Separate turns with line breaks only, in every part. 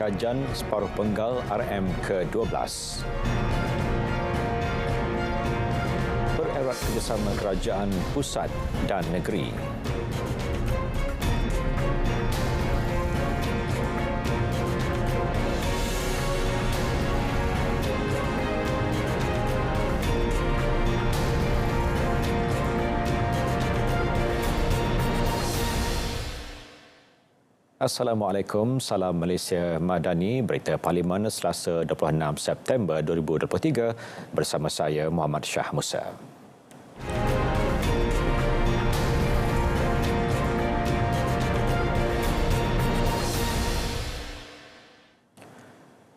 Kajian separuh penggal RM ke-12. Pererat kerjasama kerajaan pusat dan negeri. Assalamualaikum, salam Malaysia Madani, berita Parlimen Selasa 26 September 2023 bersama saya Muhammad Shah Musa.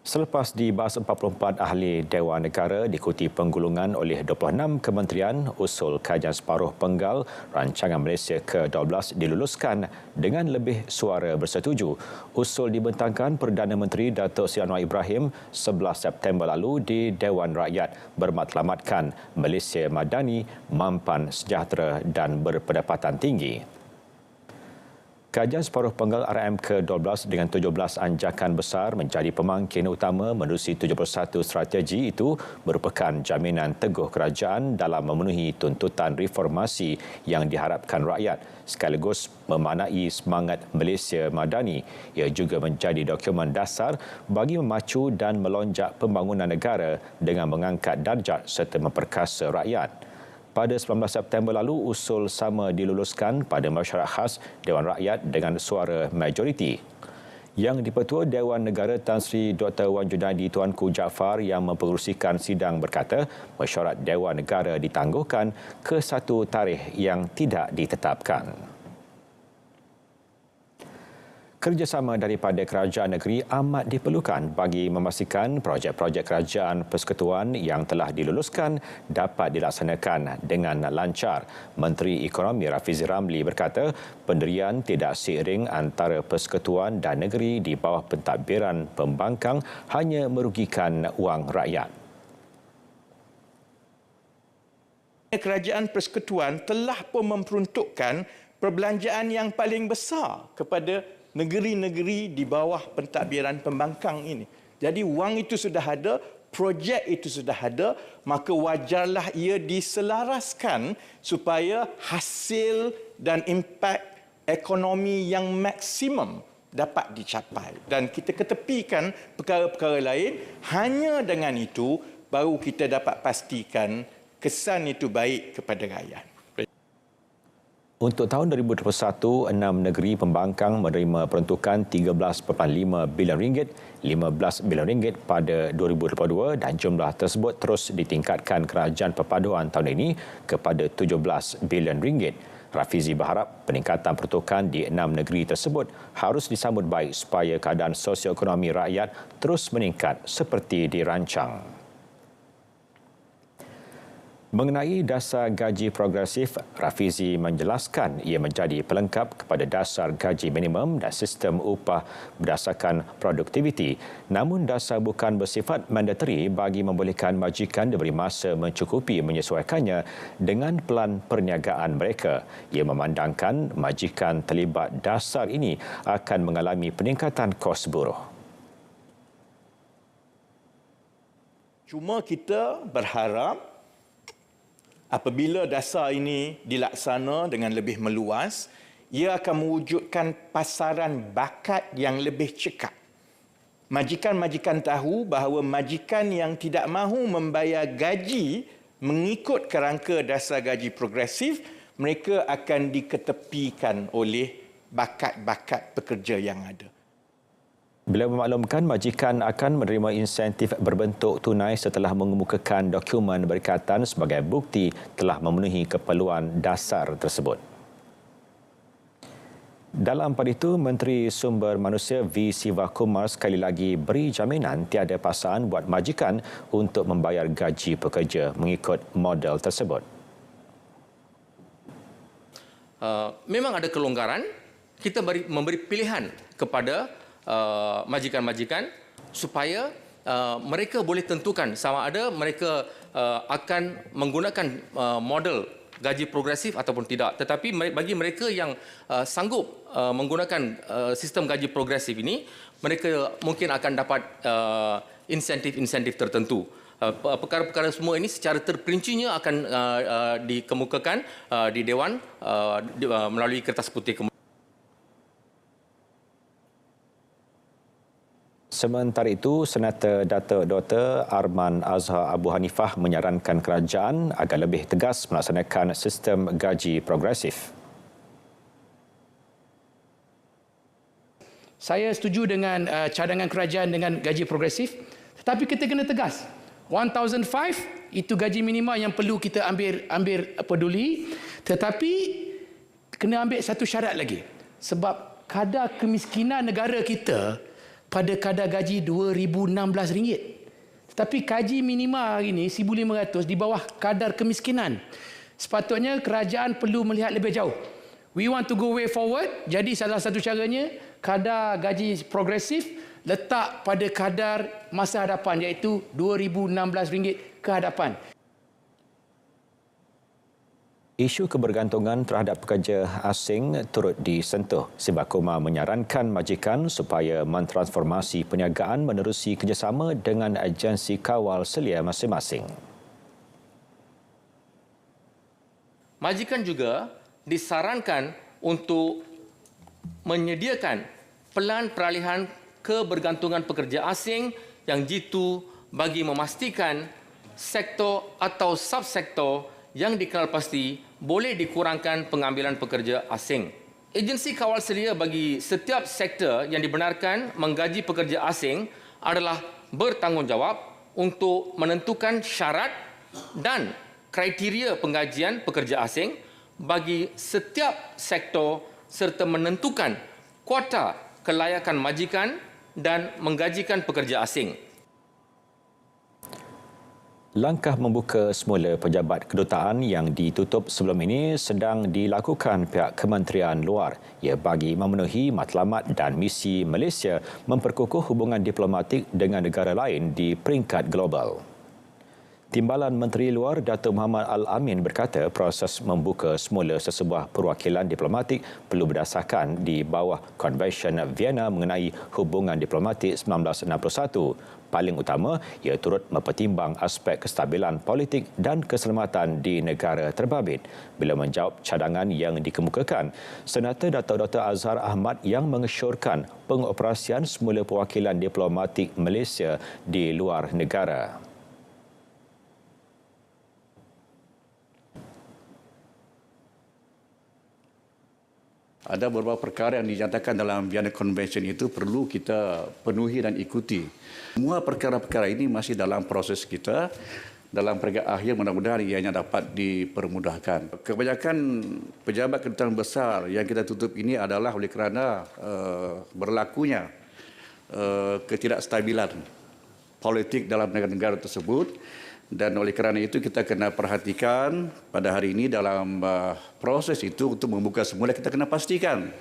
Selepas dibahas 44 ahli Dewan Negara diikuti penggulungan oleh 26 kementerian, usul kajian separuh penggal rancangan Malaysia ke-12 diluluskan dengan lebih suara bersetuju. Usul dibentangkan Perdana Menteri Datuk Seri Anwar Ibrahim 11 September lalu di Dewan Rakyat bermatlamatkan Malaysia Madani, mampan, sejahtera dan berpendapatan tinggi. Kajian separuh penggal RM ke-12 dengan 17 anjakan besar menjadi pemangkin utama menerusi 71 strategi itu merupakan jaminan teguh kerajaan dalam memenuhi tuntutan reformasi yang diharapkan rakyat sekaligus memaknai semangat Malaysia Madani. Ia juga menjadi dokumen dasar bagi memacu dan melonjak pembangunan negara dengan mengangkat darjat serta memperkasa rakyat. Pada 19 September lalu, usul sama diluluskan pada mesyuarat khas Dewan Rakyat dengan suara majoriti. Yang di-Pertua Dewan Negara Tan Sri Dr. Wan Junaidi Tuanku Jaafar yang mempengerusikan sidang berkata, mesyuarat Dewan Negara ditangguhkan ke satu tarikh yang tidak ditetapkan. Kerjasama daripada kerajaan negeri amat diperlukan bagi memastikan projek-projek kerajaan persekutuan yang telah diluluskan dapat dilaksanakan dengan lancar. Menteri Ekonomi Rafizi Ramli berkata, pendirian tidak seiring antara persekutuan dan negeri di bawah pentadbiran pembangkang hanya merugikan wang rakyat.
Kerajaan persekutuan telah pun memperuntukkan perbelanjaan yang paling besar kepada negeri-negeri di bawah pentadbiran pembangkang ini. Jadi wang itu sudah ada, projek itu sudah ada, maka wajarlah ia diselaraskan supaya hasil dan impak ekonomi yang maksimum dapat dicapai. Dan kita ketepikan perkara-perkara lain, hanya dengan itu baru kita dapat pastikan kesan itu baik kepada rakyat.
Untuk tahun 2021, 6 negeri pembangkang menerima peruntukan RM13.5 bilion, RM15 bilion pada 2022 dan jumlah tersebut terus ditingkatkan kerajaan perpaduan tahun ini kepada RM17 bilion. Rafizi berharap peningkatan peruntukan di 6 negeri tersebut harus disambut baik supaya keadaan sosioekonomi rakyat terus meningkat seperti dirancang. Mengenai dasar gaji progresif, Rafizi menjelaskan ia menjadi pelengkap kepada dasar gaji minimum dan sistem upah berdasarkan produktiviti. Namun dasar bukan bersifat mandatari bagi membolehkan majikan diberi masa mencukupi menyesuaikannya dengan pelan perniagaan mereka. Ia memandangkan majikan terlibat dasar ini akan mengalami peningkatan kos buruh.
Cuma kita berharap apabila dasar ini dilaksana dengan lebih meluas, ia akan mewujudkan pasaran bakat yang lebih cekap. Majikan-majikan tahu bahawa majikan yang tidak mahu membayar gaji mengikut kerangka dasar gaji progresif, mereka akan diketepikan oleh bakat-bakat pekerja yang ada.
Beliau memaklumkan majikan akan menerima insentif berbentuk tunai setelah mengemukakan dokumen berkaitan sebagai bukti telah memenuhi keperluan dasar tersebut. Dalam pada itu, Menteri Sumber Manusia V. Sivakumar sekali lagi beri jaminan tiada paksaan buat majikan untuk membayar gaji pekerja mengikut model tersebut.
Memang ada kelonggaran, kita memberi pilihan kepada majikan-majikan supaya mereka boleh tentukan sama ada mereka akan menggunakan model gaji progresif ataupun tidak. Tetapi bagi mereka yang sanggup menggunakan sistem gaji progresif ini, mereka mungkin akan dapat insentif-insentif tertentu. Perkara-perkara semua ini secara terperincinya akan dikemukakan di Dewan melalui kertas putih.
Sementara itu, Senator Datuk Dr. Arman Azhar Abu Hanifah menyarankan kerajaan agar lebih tegas melaksanakan sistem gaji progresif.
Saya setuju dengan cadangan kerajaan dengan gaji progresif, tetapi kita kena tegas. 1,005 itu gaji minima yang perlu kita ambil peduli, tetapi kena ambil satu syarat lagi. Sebab kadar kemiskinan negara kita pada kadar gaji RM2,016. Tetapi gaji minima hari ini RM1,500 di bawah kadar kemiskinan. Sepatutnya kerajaan perlu melihat lebih jauh. We want to go way forward. Jadi salah satu caranya kadar gaji progresif letak pada kadar masa hadapan, iaitu RM2,016 ke hadapan.
Isu kebergantungan terhadap pekerja asing turut disentuh. Sibakuma menyarankan majikan supaya mentransformasi perniagaan menerusi kerjasama dengan agensi kawal selia masing-masing.
Majikan juga disarankan untuk menyediakan pelan peralihan kebergantungan pekerja asing yang jitu bagi memastikan sektor atau subsektor yang dikenal pasti boleh dikurangkan pengambilan pekerja asing. Agensi kawal selia bagi setiap sektor yang dibenarkan menggaji pekerja asing adalah bertanggungjawab untuk menentukan syarat dan kriteria penggajian pekerja asing bagi setiap sektor serta menentukan kuota kelayakan majikan dan menggajikan pekerja asing.
Langkah membuka semula pejabat kedutaan yang ditutup sebelum ini sedang dilakukan pihak Kementerian Luar. Ia bagi memenuhi matlamat dan misi Malaysia memperkukuh hubungan diplomatik dengan negara lain di peringkat global. Timbalan Menteri Luar Datuk Muhammad Al-Amin berkata proses membuka semula sesebuah perwakilan diplomatik perlu berdasarkan di bawah Konvensyen Vienna mengenai hubungan diplomatik 1961. Paling utama, ia turut mempertimbang aspek kestabilan politik dan keselamatan di negara terbabit. Bila menjawab cadangan yang dikemukakan, Senator Datuk Dr. Azhar Ahmad yang mengesyorkan pengoperasian semula perwakilan diplomatik Malaysia di luar negara.
Ada beberapa perkara yang dinyatakan dalam Vienna Convention itu perlu kita penuhi dan ikuti. Semua perkara-perkara ini masih dalam proses kita. Dalam peringkat akhir mudah-mudahan ianya dapat dipermudahkan. Kebanyakan pejabat kedutaan besar yang kita tutup ini adalah oleh kerana berlakunya ketidakstabilan politik dalam negara-negara tersebut. Dan oleh kerana itu kita kena perhatikan pada hari ini dalam proses itu untuk membuka semula kita kena pastikan.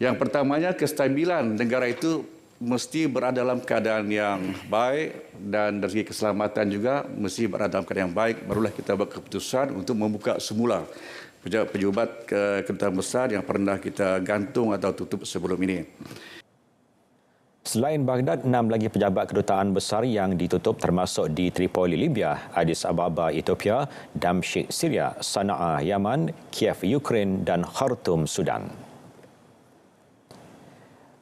Yang pertamanya kestabilan negara itu mesti berada dalam keadaan yang baik dan dari segi keselamatan juga mesti berada dalam keadaan yang baik. Barulah kita buat keputusan untuk membuka semula pejabat kedutaan besar yang pernah kita gantung atau tutup sebelum ini.
Selain Baghdad, 6 lagi pejabat kedutaan besar yang ditutup termasuk di Tripoli, Libya, Addis Ababa, Ethiopia, Damsyik, Syria, Sana'a, Yaman, Kiev, Ukraine dan Khartoum, Sudan.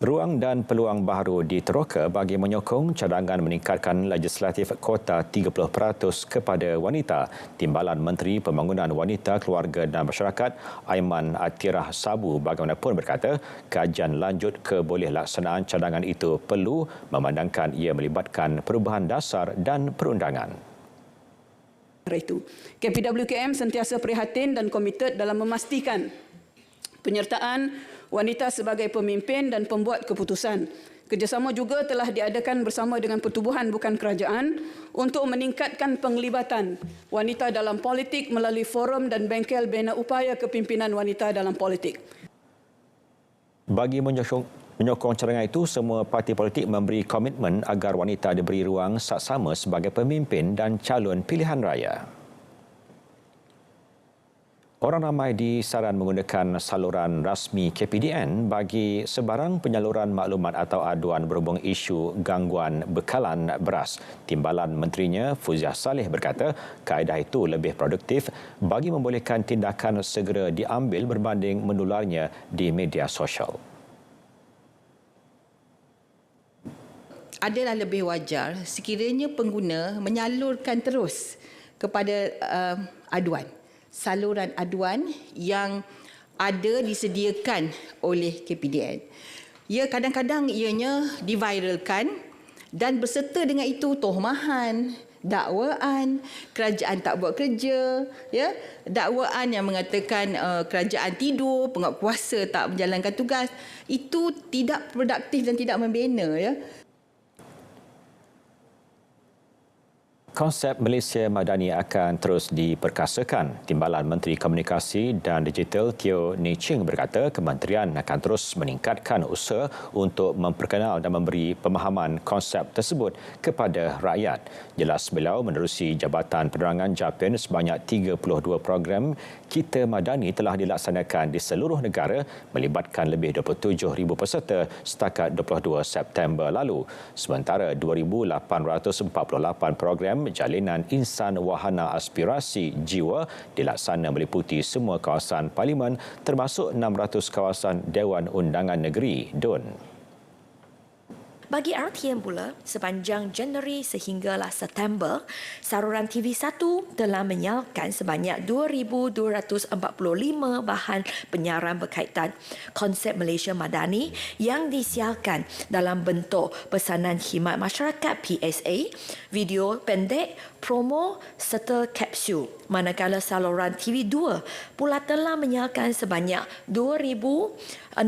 Ruang dan peluang baharu diteroka bagi menyokong cadangan meningkatkan legislatif kota 30% kepada wanita. Timbalan Menteri Pembangunan Wanita, Keluarga dan Masyarakat Aiman Atirah Sabu bagaimanapun berkata kajian lanjut kebolehkelaksanaan cadangan itu perlu memandangkan ia melibatkan perubahan dasar dan perundangan.
Itu. KPWKM sentiasa prihatin dan komited dalam memastikan penyertaan wanita sebagai pemimpin dan pembuat keputusan. Kerjasama juga telah diadakan bersama dengan pertubuhan bukan kerajaan untuk meningkatkan penglibatan wanita dalam politik melalui forum dan bengkel bina upaya kepimpinan wanita dalam politik.
Bagi menyokong cadangan itu, semua parti politik memberi komitmen agar wanita diberi ruang saksama sebagai pemimpin dan calon pilihan raya. Orang ramai disaran menggunakan saluran rasmi KPDN bagi sebarang penyaluran maklumat atau aduan berhubung isu gangguan bekalan beras. Timbalan Menterinya Fuziah Saleh berkata kaedah itu lebih produktif bagi membolehkan tindakan segera diambil berbanding menularnya di media sosial.
Adalah lebih wajar sekiranya pengguna menyalurkan terus kepada aduan. Saluran aduan yang ada disediakan oleh KPDN. Ya, kadang-kadang ianya diviralkan dan berserta dengan itu tohmahan, dakwaan, kerajaan tak buat kerja, ya, dakwaan yang mengatakan kerajaan tidur, penguatkuasa tak menjalankan tugas, itu tidak produktif dan tidak membina, ya.
Konsep Malaysia Madani akan terus diperkasakan. Timbalan Menteri Komunikasi dan Digital Teo Ni Ching berkata kementerian akan terus meningkatkan usaha untuk memperkenal dan memberi pemahaman konsep tersebut kepada rakyat. Jelas beliau menerusi Jabatan Penerangan JAPIN sebanyak 32 program Kita Madani telah dilaksanakan di seluruh negara melibatkan lebih 27,000 peserta setakat 22 September lalu. Sementara 2,848 program Jalinan Insan Wahana Aspirasi Jiwa dilaksana meliputi semua kawasan Parlimen termasuk 600 kawasan Dewan Undangan Negeri DUN.
Bagi RTM pula, sepanjang Januari sehinggalah September, saluran TV1 telah menyalurkan sebanyak 2,245 bahan penyiaran berkaitan konsep Malaysia Madani yang disiarkan dalam bentuk pesanan khidmat masyarakat PSA, video pendek, promo serta kapsul. Manakala saluran TV2 pula telah menyiarkan sebanyak 2,067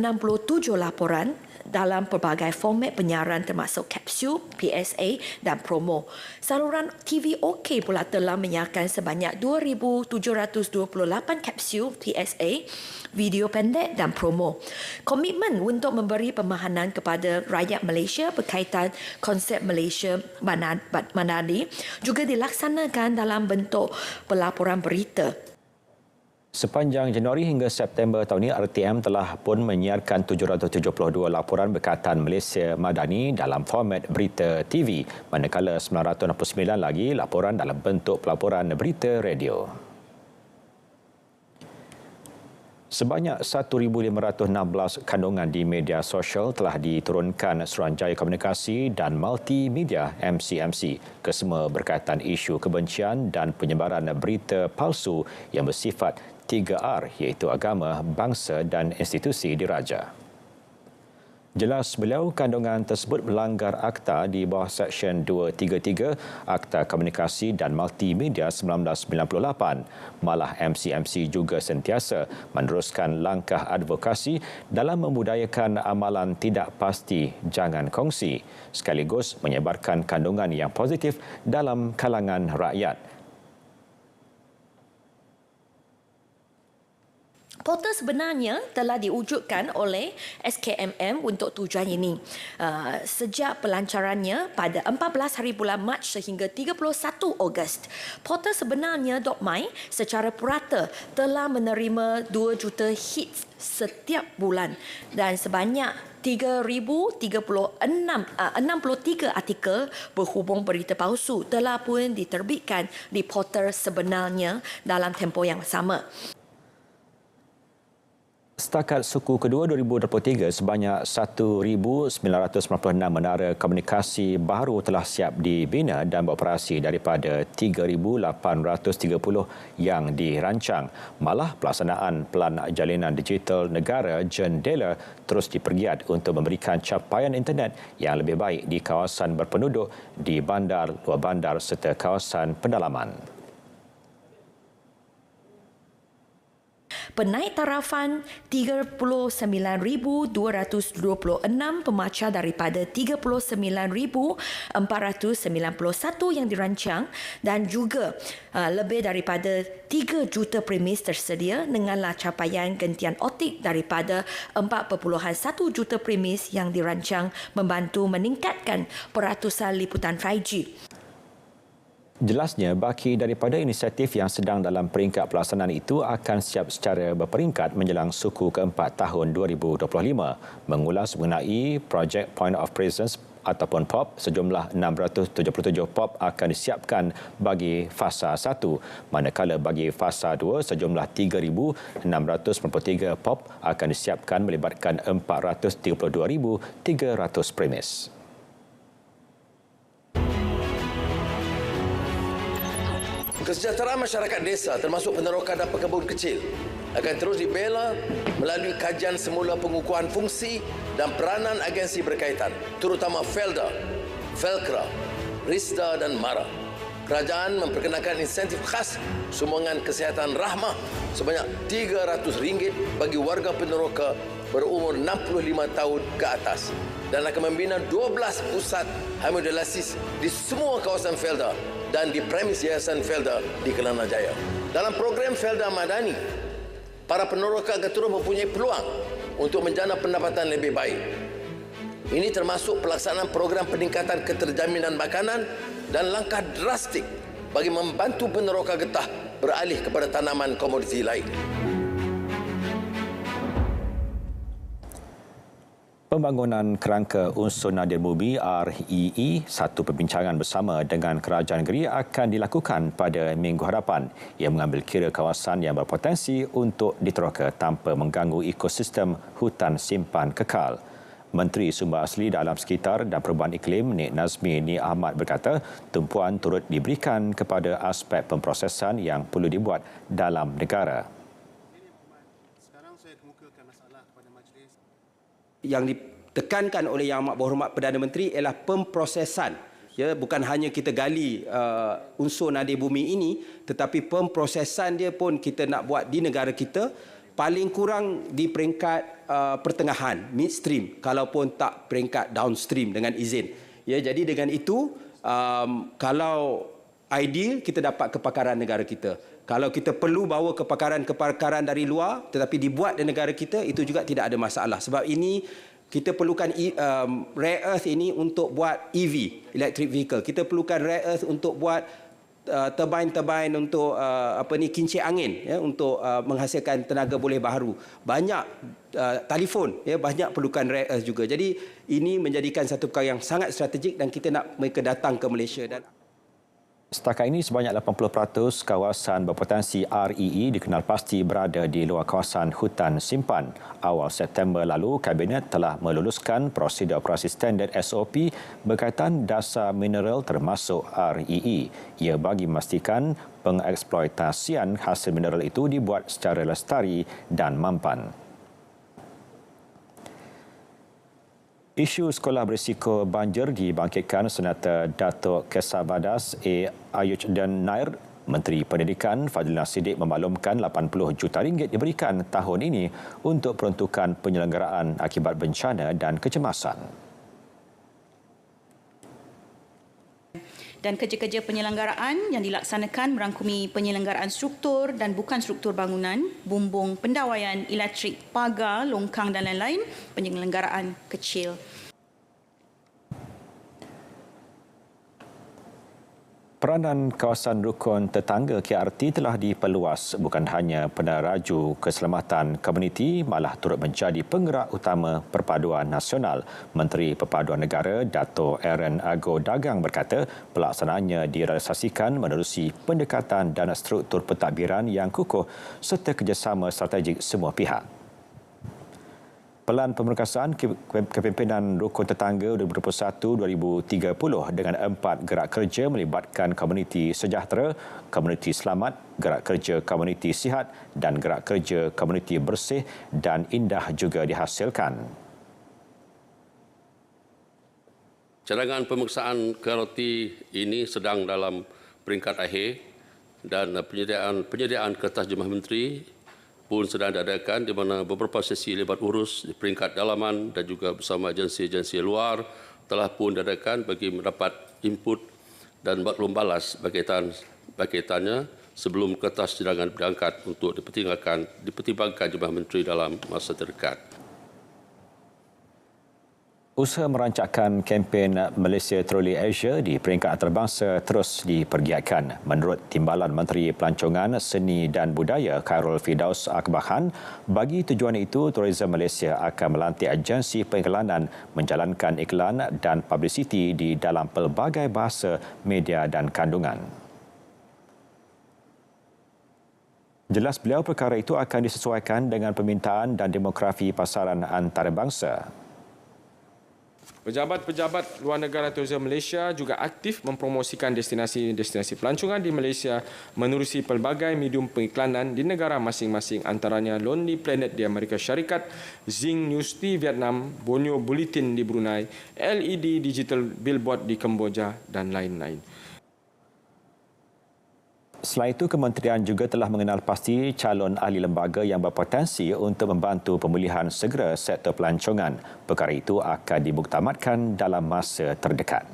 laporan dalam pelbagai format penyiaran termasuk kapsul, PSA dan promo. Saluran TV OK pula telah menyiarkan sebanyak 2,728 kapsul, PSA, video pendek dan promo. Komitmen untuk memberi pemahaman kepada rakyat Malaysia berkaitan konsep Malaysia Madani juga dilaksanakan dalam bentuk pelaporan berita.
Sepanjang Januari hingga September tahun ini, RTM telah pun menyiarkan 772 laporan berkaitan Malaysia Madani dalam format berita TV, manakala 969 lagi laporan dalam bentuk pelaporan berita radio. Sebanyak 1,516 kandungan di media sosial telah diturunkan Suruhanjaya Komunikasi dan Multimedia MCMC kesemua berkaitan isu kebencian dan penyebaran berita palsu yang bersifat 3R iaitu agama, bangsa dan institusi diraja. Jelas beliau kandungan tersebut melanggar Akta di bawah Seksyen 233 Akta Komunikasi dan Multimedia 1998. Malah MCMC juga sentiasa meneruskan langkah advokasi dalam membudayakan amalan tidak pasti jangan kongsi sekaligus menyebarkan kandungan yang positif dalam kalangan rakyat.
Portal sebenarnya telah diwujudkan oleh SKMM untuk tujuan ini. Sejak pelancarannya pada 14 hari bulan Mac sehingga 31 Ogos. Portal sebenarnya .my secara purata telah menerima 2 juta hits setiap bulan dan sebanyak 3,063 artikel berhubung berita palsu telah pun diterbitkan di portal sebenarnya dalam tempoh yang sama.
Setakat suku kedua 2023, sebanyak 1,996 menara komunikasi baru telah siap dibina dan beroperasi daripada 3,830 yang dirancang. Malah pelaksanaan Pelan Jalinan Digital Negara JENDELA terus dipergiat untuk memberikan capaian internet yang lebih baik di kawasan berpenduduk, di bandar, luar bandar serta kawasan pendalaman.
Penaik tarafan 39,226 pemacar daripada 39,491 yang dirancang dan juga lebih daripada 3 juta premis tersedia denganlah capaian gentian optik daripada 4.1 juta premis yang dirancang membantu meningkatkan peratusan liputan 5G.
Jelasnya, baki daripada inisiatif yang sedang dalam peringkat pelaksanaan itu akan siap secara berperingkat menjelang suku keempat tahun 2025. Mengulas mengenai projek Point of Presence ataupun POP, sejumlah 677 POP akan disiapkan bagi fasa 1, manakala bagi fasa 2 sejumlah 3,693 POP akan disiapkan melibatkan 432,300 premis.
Kesejahteraan masyarakat desa termasuk peneroka dan pekebun kecil akan terus dibela melalui kajian semula pengukuhan fungsi dan peranan agensi berkaitan, terutama Felda, Felkra, Risda dan MARA. Kerajaan memperkenalkan insentif khas sumbangan kesihatan rahmah sebanyak RM300 bagi warga peneroka berumur 65 tahun ke atas dan akan membina 12 pusat hemodialisis di semua kawasan Felda dan di premis Yayasan Felda di Kelana Jaya. Dalam program Felda Madani, para peneroka akan terus mempunyai peluang untuk menjana pendapatan lebih baik. Ini termasuk pelaksanaan program peningkatan keterjaminan makanan dan langkah drastik bagi membantu peneroka getah beralih kepada tanaman komoditi lain.
Pembangunan kerangka unsur nadir bumi REE, satu perbincangan bersama dengan kerajaan negeri akan dilakukan pada minggu hadapan. Ia mengambil kira kawasan yang berpotensi untuk diteroka tanpa mengganggu ekosistem hutan simpan kekal. Menteri Sumber Asli Dalam Sekitar dan Perubahan Iklim Nik Nazmi Ni Ahmad berkata, tumpuan turut diberikan kepada aspek pemprosesan yang perlu dibuat dalam negara.
Yang ditekankan oleh Yang Amat Berhormat Perdana Menteri ialah pemprosesan. Ya, bukan hanya kita gali unsur nadir bumi ini, tetapi pemprosesan dia pun kita nak buat di negara kita paling kurang di peringkat pertengahan, midstream, kalaupun tak peringkat downstream dengan izin. Ya, jadi dengan itu, kalau ideal kita dapat kepakaran negara kita. Kalau kita perlu bawa kepakaran dari luar tetapi dibuat di negara kita, itu juga tidak ada masalah. Sebab ini kita perlukan rare earth ini untuk buat EV, electric vehicle. Kita perlukan rare earth untuk buat turbine untuk kincir angin, ya, untuk menghasilkan tenaga boleh baharu. Banyak telefon, ya, banyak perlukan rare earth juga. Jadi ini menjadikan satu perkara yang sangat strategik dan kita nak mereka datang ke Malaysia. Dan
setakat ini sebanyak 80% kawasan berpotensi REE dikenal pasti berada di luar kawasan hutan simpan. Awal September lalu, Kabinet telah meluluskan prosedur operasi standard SOP berkaitan dasar mineral termasuk REE. Ia bagi memastikan pengeksploitasian hasil mineral itu dibuat secara lestari dan mampan. Isu sekolah berisiko banjir dibangkitkan Senator Datuk Kesabadas Ayuj dan Nair. Menteri Pendidikan Fadlina Siddiq memaklumkan RM80 juta diberikan tahun ini untuk peruntukan penyelenggaraan akibat bencana dan kecemasan.
Dan kerja-kerja penyelenggaraan yang dilaksanakan merangkumi penyelenggaraan struktur dan bukan struktur bangunan, bumbung pendawaian, elektrik, pagar, longkang dan lain-lain, penyelenggaraan kecil.
Peranan kawasan rukun tetangga KRT telah diperluas, bukan hanya peneraju keselamatan komuniti, malah turut menjadi penggerak utama perpaduan nasional. Menteri Perpaduan Negara Dato' Aaron Ago Dagang berkata pelaksanaannya direalisasikan menerusi pendekatan dan struktur pentadbiran yang kukuh serta kerjasama strategik semua pihak. Pelan Pemerkasaan Kepimpinan Rukun Tetangga 2021-2030 dengan 4 gerak kerja melibatkan komuniti sejahtera, komuniti selamat, gerak kerja komuniti sihat dan gerak kerja komuniti bersih dan indah juga dihasilkan.
Cadangan pemeriksaan KRT ini sedang dalam peringkat akhir dan penyediaan kertas jemaah menteri pun sedang diadakan di mana beberapa sesi lebat urus di peringkat dalaman dan juga bersama agensi-agensi luar telah pun diadakan bagi mendapat input dan maklum balas berkaitannya sebelum kertas cadangan diangkat untuk dipertimbangkan jemaah menteri dalam masa terdekat.
Usaha merancangkan kempen Malaysia Truly Asia di peringkat antarabangsa terus dipergiatkan. Menurut Timbalan Menteri Pelancongan, Seni dan Budaya Khairul Firdaus Akbar, bagi tujuan itu, Tourism Malaysia akan melantik agensi pengiklanan menjalankan iklan dan publicity di dalam pelbagai bahasa, media dan kandungan. Jelas beliau perkara itu akan disesuaikan dengan permintaan dan demografi pasaran antarabangsa.
Pejabat-pejabat luar negara Tourism Malaysia juga aktif mempromosikan destinasi-destinasi pelancongan di Malaysia menerusi pelbagai medium pengiklanan di negara masing-masing, antaranya Lonely Planet di Amerika Syarikat, Zing News di Vietnam, Borneo Bulletin di Brunei, LED Digital Billboard di Kemboja dan lain-lain.
Selain itu, kementerian juga telah mengenal pasti calon ahli lembaga yang berpotensi untuk membantu pemulihan segera sektor pelancongan. Perkara itu akan dimuktamadkan dalam masa terdekat.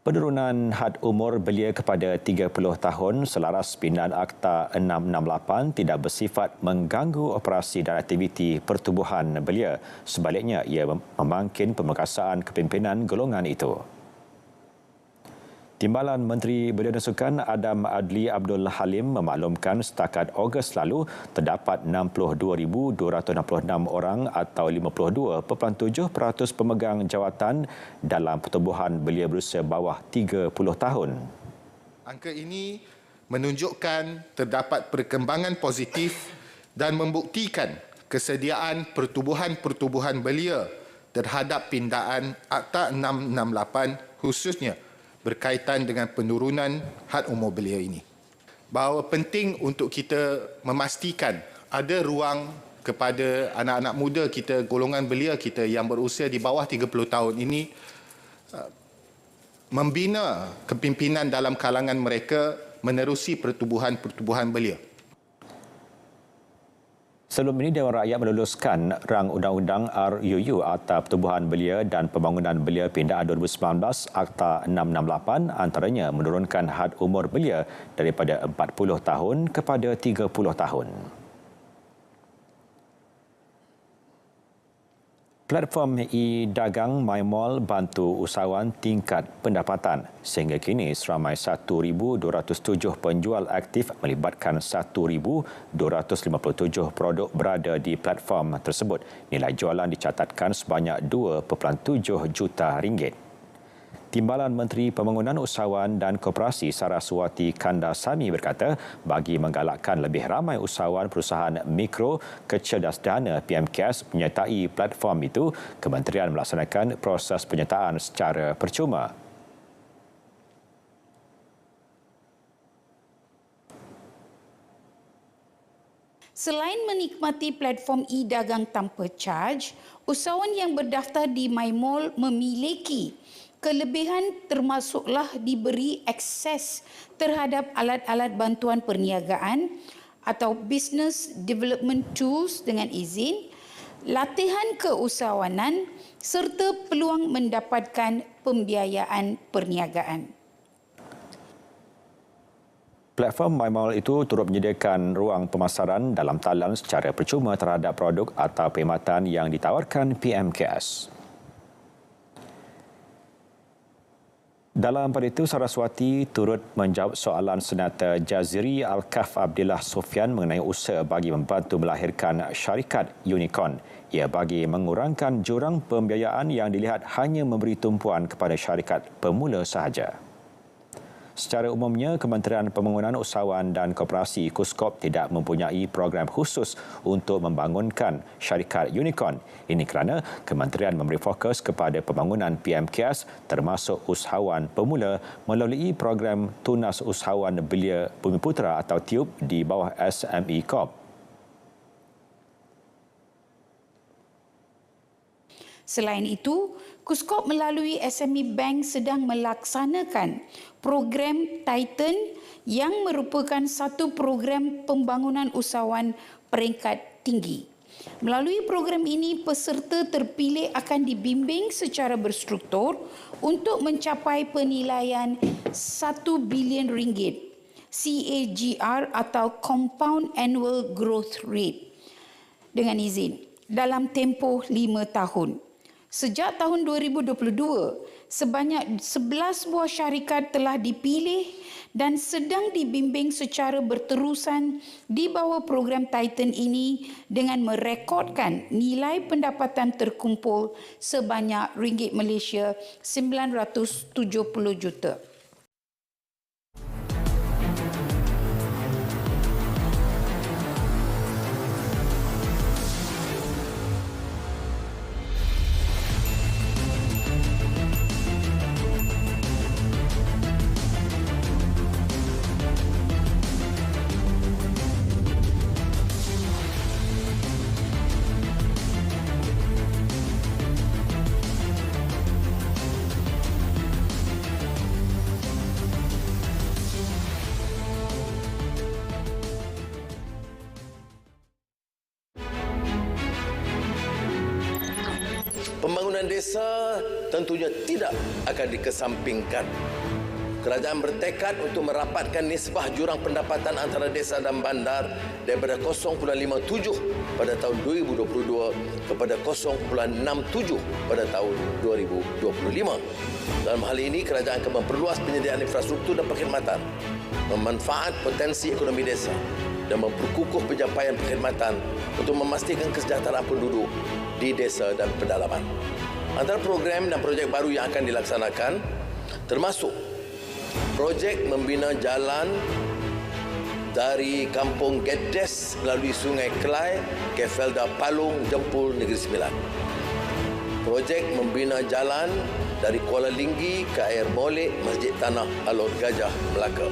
Penurunan had umur belia kepada 30 tahun selaras pindahan Akta 668 tidak bersifat mengganggu operasi dan aktiviti pertubuhan belia. Sebaliknya, ia memangkin pemeriksaan kepimpinan golongan itu. Timbalan Menteri Belia dan Sukan Adam Adli Abdul Halim memaklumkan setakat Ogos lalu terdapat 62,266 orang atau 52.7% pemegang jawatan dalam pertubuhan belia berusia bawah 30 tahun.
Angka ini menunjukkan terdapat perkembangan positif dan membuktikan kesediaan pertubuhan-pertubuhan belia terhadap pindaan Akta 668 khususnya berkaitan dengan penurunan had umur belia ini. Bahawa penting untuk kita memastikan ada ruang kepada anak-anak muda kita, golongan belia kita yang berusia di bawah 30 tahun ini membina kepimpinan dalam kalangan mereka menerusi pertubuhan-pertubuhan belia.
Sebelum ini, Dewan Rakyat meluluskan rang undang-undang RUU Akta Pertubuhan Belia dan Pembangunan Belia Pindaan 2019 Akta 668, antaranya menurunkan had umur belia daripada 40 tahun kepada 30 tahun. Platform e-dagang MyMall bantu usahawan tingkat pendapatan. Sehingga kini seramai 1,207 penjual aktif melibatkan 1,257 produk berada di platform tersebut. Nilai jualan dicatatkan sebanyak 2.7 juta ringgit. Timbalan Menteri Pembangunan Usahawan dan Koperasi Saraswati Kandasamy berkata, bagi menggalakkan lebih ramai usahawan perusahaan mikro kecil dan sederhana PMKS menyertai platform itu, kementerian melaksanakan proses penyertaan secara percuma.
Selain menikmati platform e-dagang tanpa charge, usahawan yang berdaftar di MyMall memiliki kelebihan termasuklah diberi akses terhadap alat-alat bantuan perniagaan atau business development tools dengan izin, latihan keusahawanan serta peluang mendapatkan pembiayaan perniagaan.
Platform MyMall itu turut menyediakan ruang pemasaran dalam talian secara percuma terhadap produk atau perkhidmatan yang ditawarkan PMKS. Dalam pada itu, Saraswati turut menjawab soalan Senata Jaziri Al-Kaf Abdillah Sofyan mengenai usaha bagi membantu melahirkan syarikat unicorn. Ia bagi mengurangkan jurang pembiayaan yang dilihat hanya memberi tumpuan kepada syarikat pemula sahaja. Secara umumnya, Kementerian Pembangunan Usahawan dan Koperasi KUSKOP tidak mempunyai program khusus untuk membangunkan syarikat unicorn. Ini kerana kementerian memberi fokus kepada pembangunan PMKS termasuk usahawan pemula melalui program Tunas Usahawan Belia Bumiputera atau TUB di bawah SME Corp.
Selain itu, KUSKOP melalui SME Bank sedang melaksanakan program Titan yang merupakan satu program pembangunan usahawan peringkat tinggi. Melalui program ini, peserta terpilih akan dibimbing secara berstruktur untuk mencapai penilaian 1 bilion ringgit CAGR atau Compound Annual Growth Rate. Dengan izin, dalam tempoh 5 tahun. Sejak tahun 2022, sebanyak 11 buah syarikat telah dipilih dan sedang dibimbing secara berterusan di bawah program Titan ini dengan merekodkan nilai pendapatan terkumpul sebanyak ringgit Malaysia 970 juta.
Pembangunan desa tentunya tidak akan dikesampingkan. Kerajaan bertekad untuk merapatkan nisbah jurang pendapatan antara desa dan bandar daripada 0.57 pada tahun 2022 kepada 0.67 pada tahun 2025. Dalam hal ini, kerajaan akan memperluas penyediaan infrastruktur dan perkhidmatan, memanfaat potensi ekonomi desa dan memperkukuh pencapaian perkhidmatan untuk memastikan kesejahteraan penduduk di desa dan pedalaman. Antara program dan projek baru yang akan dilaksanakan termasuk projek membina jalan dari Kampung Gedes melalui Sungai Kelai ke Felda Palung, Jempul, Negeri Sembilan. Projek membina jalan dari Kuala Linggi ke Air Molek, Masjid Tanah Alor Gajah, Melaka.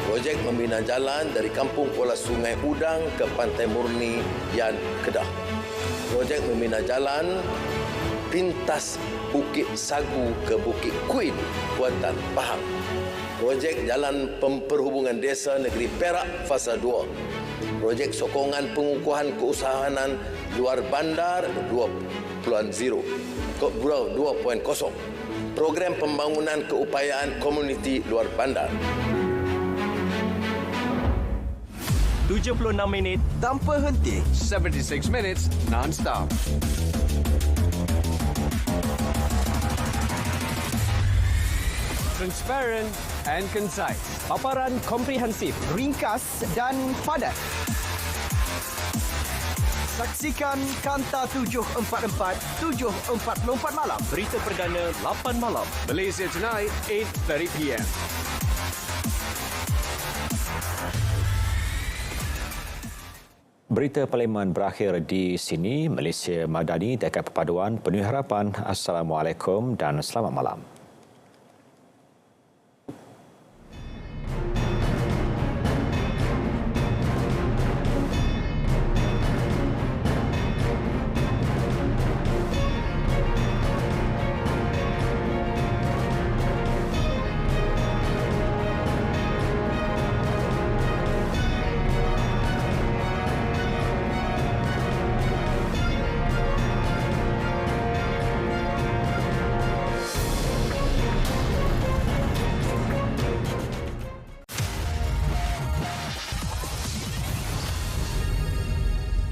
Projek membina jalan dari Kampung Kuala Sungai Udang ke Pantai Murni, Yan, Kedah. Projek membina jalan pintas Bukit Sagu ke Bukit Queen, Kuantan, Pahang. Projek jalan perhubungan desa negeri Perak fasa 2. Projek sokongan pengukuhan keusahawanan luar bandar 2.0. Program pembangunan keupayaan komuniti luar bandar.
76 minit tanpa henti. 76 minutes non-stop. Transparent and concise. Paparan komprehensif, ringkas dan padat. Saksikan Kanta 744, 7.44 malam. Berita perdana 8 malam. Malaysia Tonight, 8:30 PM.
Berita Parlimen berakhir di sini. Malaysia Madani dekat perpaduan penuh harapan. Assalamualaikum dan selamat malam.